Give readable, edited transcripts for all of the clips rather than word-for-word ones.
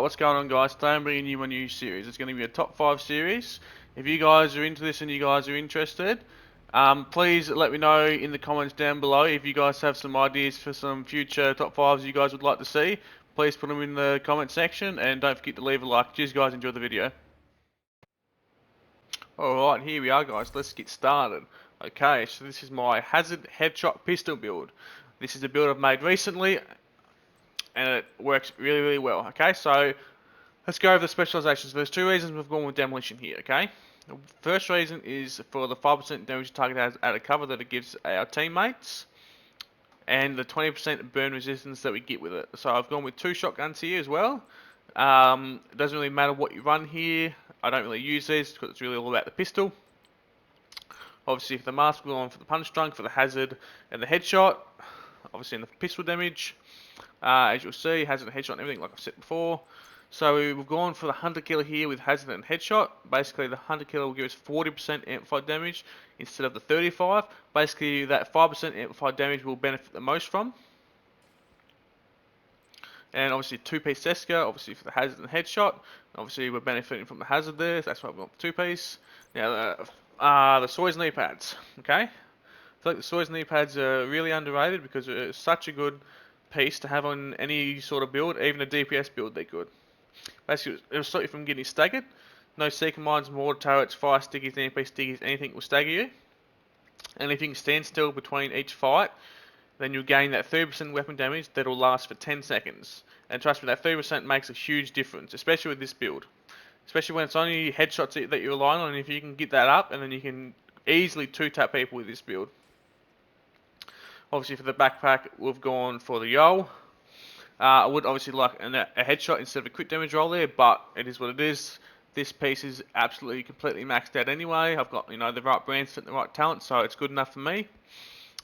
what's going on, guys? Today I'm bringing you a new series. It's going to be a top 5 series. If you guys are into this and you guys are interested, please let me know in the comments down below if you guys have some ideas for some future top 5s you guys would like to see. Please put them in the comment section and don't forget to leave a like. Cheers guys, enjoy the video. Alright, here we are guys, let's get started. Okay, so this is my Hazard Headshot Pistol build. This is a build I've made recently and it works really well. Okay, so let's go over the specializations. There's two reasons we've gone with demolition here. Okay, the first reason is for the 5% damage target has added cover that it gives our teammates, and the 20% burn resistance that we get with it. So I've gone with 2 shotguns here as well. It doesn't really matter what you run here. I don't really use these because it's really all about the pistol. Obviously for the mask we're going for the punch drunk, for the hazard and the headshot. Obviously in the pistol damage. As you'll see, hazard and headshot and everything like I've said before. So we've gone for the hunter killer here with hazard and headshot. Basically the hunter killer will give us 40% amplified damage instead of the 35. Basically that 5% amplified damage will benefit the most from. And obviously 2-piece Seska, obviously for the hazard and headshot. Obviously we're benefiting from the hazard there, so that's why we've got the 2-piece. Now the Soy's knee pads, okay? I feel like the Soy's knee pads are really underrated because it's such a good piece to have on any sort of build, even a DPS build they're good. Basically it'll stop you from getting staggered. No seeker mines, mortar turrets, fire stickies, MP stickies, anything will stagger you. And if you can stand still between each fight, then you'll gain that 30% weapon damage that'll last for 10 seconds. And trust me, that 30% makes a huge difference, especially with this build. Especially when it's only headshots that you're relying on, and if you can get that up, and then you can easily 2-tap people with this build. Obviously for the backpack, we've gone for the Yo. I would obviously like a headshot instead of a crit damage roll there, but it is what it is. This piece is absolutely completely maxed out anyway. I've got the right brand fit and the right talent, so it's good enough for me.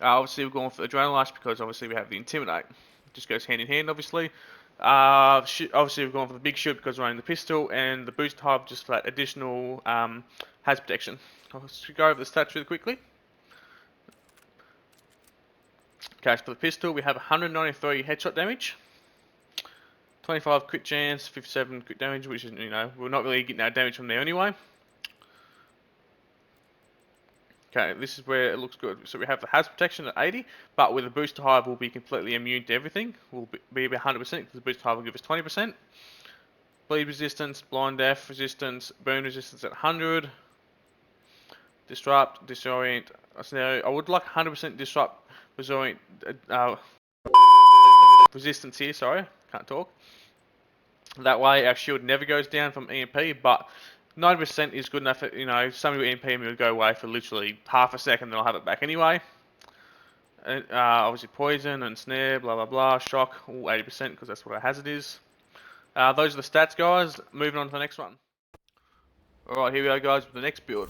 Obviously we're going for the Adrenaline Rush because obviously we have the Intimidate. It just goes hand in hand obviously. Obviously we're going for the Big Shield because we're running the pistol, and the Boost Hub just for that additional HAZ protection. I'll just go over the stats really quickly. Okay, so for the pistol we have 193 headshot damage, 25 crit chance, 57 crit damage, which is, we're not really getting our damage from there anyway. Okay, this is where it looks good. So we have the HAZ protection at 80, but with the booster hive we'll be completely immune to everything. We'll be 100% because the booster hive will give us 20%. Bleed resistance, blind death resistance, burn resistance at 100. Disrupt, disorient. I would like 100% disrupt, disorient, resistance here, sorry, can't talk. That way our shield never goes down from EMP, but 90% is good enough that, some of your EMP will go away for literally half a second, then I'll have it back anyway. And, obviously poison and snare, blah blah blah, shock, all 80% because that's what our hazard is. Those are the stats guys, moving on to the next one. Alright, here we go guys with the next build.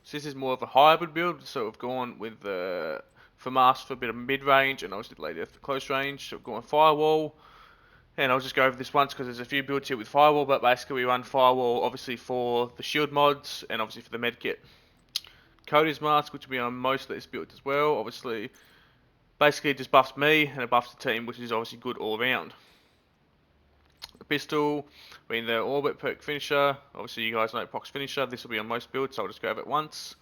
So this is more of a hybrid build, so we've gone with the FAMAS for a bit of mid-range and obviously Lady Death for close range. So we've gone Firewall, and I'll just go over this once because there's a few builds here with Firewall, but basically we run Firewall obviously for the shield mods and obviously for the medkit. Cody's Mask, which will be on most of this build as well, obviously. Basically it just buffs me and it buffs the team, which is obviously good all around. The pistol, being the Orbit perk finisher, obviously you guys know Prox finisher, this will be on most builds, so I'll just go over it once.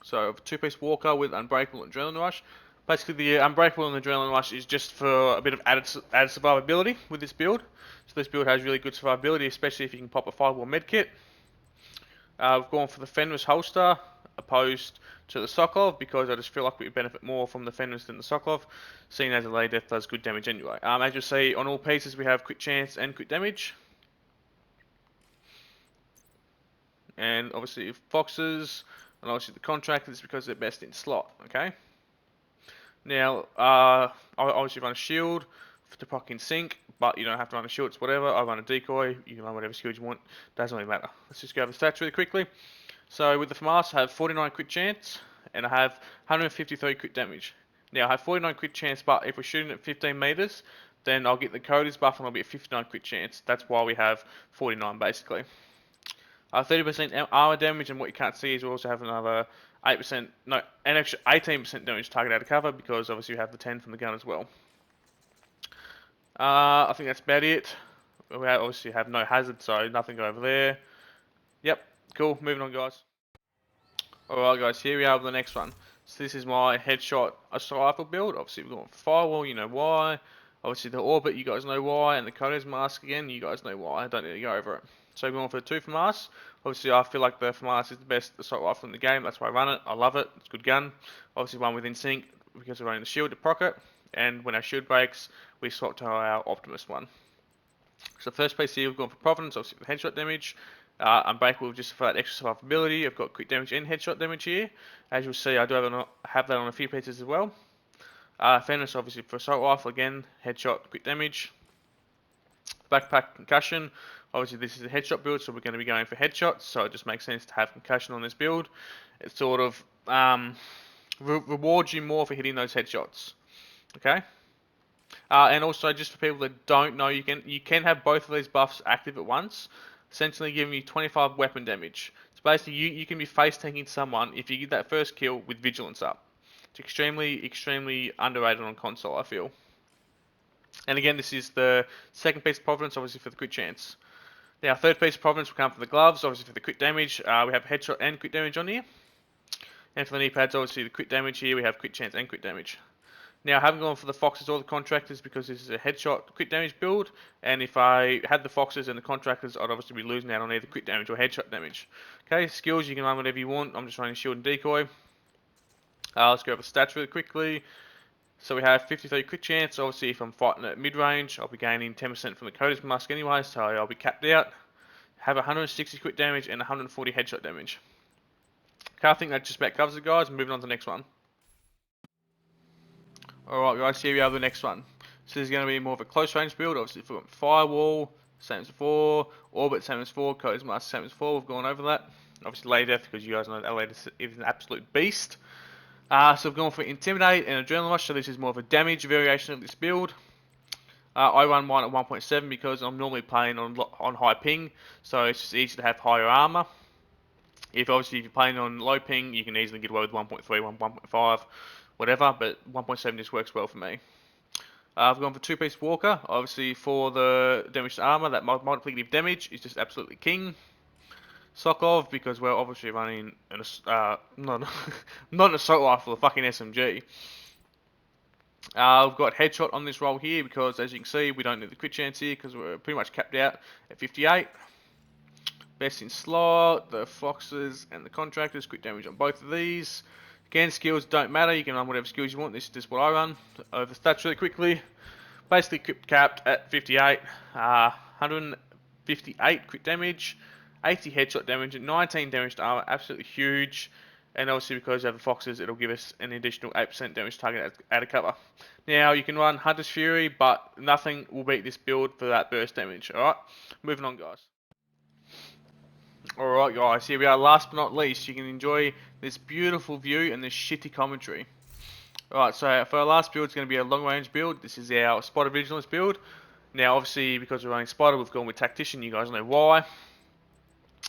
So 2-piece Walker with Unbreakable and Adrenaline Rush. Basically the Unbreakable and Adrenaline Rush is just for a bit of added survivability with this build. So this build has really good survivability, especially if you can pop a Firewall medkit. We've gone for the Fenris holster opposed to the Sokolov because I just feel like we benefit more from the Fenris than the Sokolov, seeing as the Lady Death does good damage anyway. As you'll see on all pieces we have crit chance and crit damage. And obviously Foxes and obviously the Contract is because they're best in slot, okay? Now, I obviously run a shield to proc in sync, but you don't have to run a shield, it's whatever. I run a decoy, you can run whatever shield you want, doesn't really matter. Let's just go over the stats really quickly. So with the FAMAS I have 49 crit chance, and I have 153 crit damage. Now I have 49 crit chance, but if we're shooting at 15 meters, then I'll get the Cody's buff and I'll be at 59 crit chance. That's why we have 49 basically. 30% armor damage, and what you can't see is we also have another 8%, no, an extra 18% damage target out of cover because obviously you have the 10 from the gun as well. I think that's about it. We obviously have no hazard, so nothing over there. Yep, cool. Moving on, guys. Alright, guys, here we are with the next one. So this is my headshot assault rifle build. Obviously, we're going for firewall, you know why. Obviously, the orbit, you guys know why. And the kroniks mask, again, you guys know why. I don't need to go over it. So we're going for the 2 FAMAS. Obviously, I feel like the FAMAS is the best assault rifle in the game. That's why I run it. I love it. It's a good gun. Obviously, one within sync because we're running the shield to proc it. And when our shield breaks, we swap to our Optimus one. So first place here, we've gone for Providence, obviously the headshot damage. Unbreakable just for that extra survivability. I've got quick damage and headshot damage here. As you'll see, I do have that on a few pieces as well. Fenris, obviously for assault rifle, again, headshot, quick damage. Backpack, concussion. Obviously this is a headshot build, so we're going to be going for headshots, so it just makes sense to have concussion on this build. It sort of rewards you more for hitting those headshots. Okay? And also, just for people that don't know, you can have both of these buffs active at once, essentially giving you 25 weapon damage. So basically, you can be face tanking someone if you get that first kill with vigilance up. It's extremely underrated on console, I feel. And again, this is the second piece of Providence, obviously for the quick chance. Now, third piece of Providence will come for the gloves, obviously for the quick damage. We have headshot and quick damage on here. And for the knee pads, obviously the quick damage here, we have quick chance and quick damage. Now, I haven't gone for the Foxes or the Contractors because this is a headshot quick damage build, and if I had the Foxes and the Contractors, I'd obviously be losing out on either quick damage or headshot damage. Okay, skills, you can run whatever you want. I'm just running shield and decoy. Let's go over stats really quickly. So we have 53 quick chance. Obviously, if I'm fighting at mid-range, I'll be gaining 10% from the kroniks mask anyway, so I'll be capped out. Have 160 quick damage and 140 headshot damage. Okay, I think that just about covers it, guys. Moving on to the next one. Alright guys, here we have the next one. So this is going to be more of a close range build, obviously for firewall, same as before, orbit, same as before, kroniks mask, same as before, we've gone over that. Obviously lay death, because you guys know that lay death is an absolute beast. So we've gone for intimidate and adrenaline rush, so this is more of a damage variation of this build. I run mine at 1.7 because I'm normally playing on high ping, so it's just easy to have higher armor. If you're playing on low ping, you can easily get away with 1.3, 1.5, whatever, but 1.7 just works well for me. I've gone for 2-piece Walker, obviously for the damage to armor, that multiplicative damage is just absolutely king. Sokov, because we're obviously running not an assault rifle, a fucking SMG. I've got headshot on this roll here because, as you can see, we don't need the crit chance here because we're pretty much capped out at 58. Best in slot, the Foxes and the Contractors, quick damage on both of these. Again, skills don't matter, you can run whatever skills you want, this is just what I run. Over stats really quickly. Basically capped at 58, 158 quick damage, 80 headshot damage, and 19 damage to armor, absolutely huge. And obviously because we have the Foxes, it'll give us an additional 8% damage target out of cover. Now, you can run Hunter's Fury, but nothing will beat this build for that burst damage, alright? Moving on, guys. Alright guys, here we are. Last but not least, you can enjoy this beautiful view and this shitty commentary. Alright, so for our last build, it's going to be a long range build. This is our Spotter Vigilance build. Now obviously, because we're running Spotter, we've gone with Tactician, you guys know why.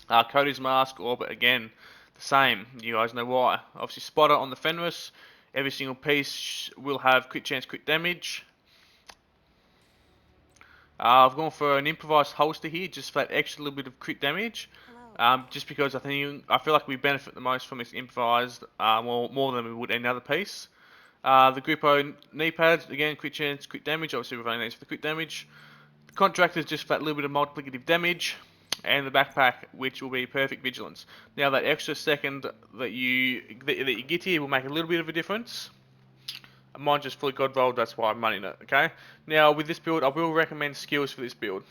kroniks mask, Orbit, again, the same, you guys know why. Obviously Spotter on the Fenris, every single piece will have quick chance, quick damage. I've gone for an improvised holster here, just for that extra little bit of crit damage. Just because I feel like we benefit the most from this improvised, more than we would any other piece. The Grippo knee pads, again, quick chance, quick damage. Obviously, we're running these for the quick damage. The Contractors just for that little bit of multiplicative damage, and the backpack, which will be perfect vigilance. Now, that extra second that you get here will make a little bit of a difference. Mine just fully god rolled, that's why I'm running it. Okay. Now, with this build, I will recommend skills for this build.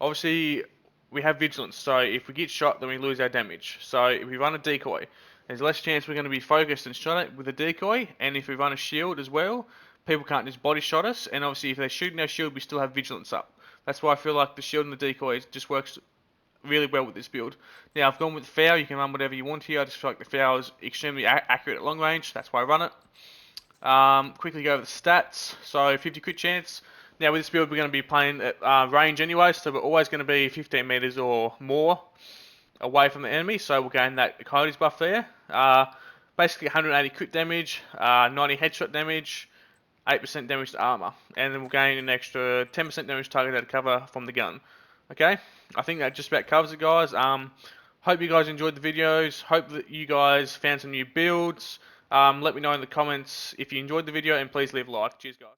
Obviously, we have vigilance, so if we get shot, then we lose our damage. So if we run a decoy, there's less chance we're going to be focused and shot at with a decoy. And if we run a shield as well, people can't just body shot us. And obviously, if they're shooting our shield, we still have vigilance up. That's why I feel like the shield and the decoy just works really well with this build. Now, I've gone with the FAO. You can run whatever you want here. I just feel like the FAO is extremely accurate at long range. That's why I run it. Quickly go over the stats. So 50 crit chance. Now with this build, we're going to be playing at range anyway, so we're always going to be 15 meters or more away from the enemy, so we'll gain that coyotes buff there. Basically 180 crit damage, 90 headshot damage, 8% damage to armor, and then we'll gain an extra 10% damage target out of cover from the gun. Okay, I think that just about covers it, guys. Hope you guys enjoyed the videos. Hope that you guys found some new builds. Let me know in the comments if you enjoyed the video, and please leave a like. Cheers, guys.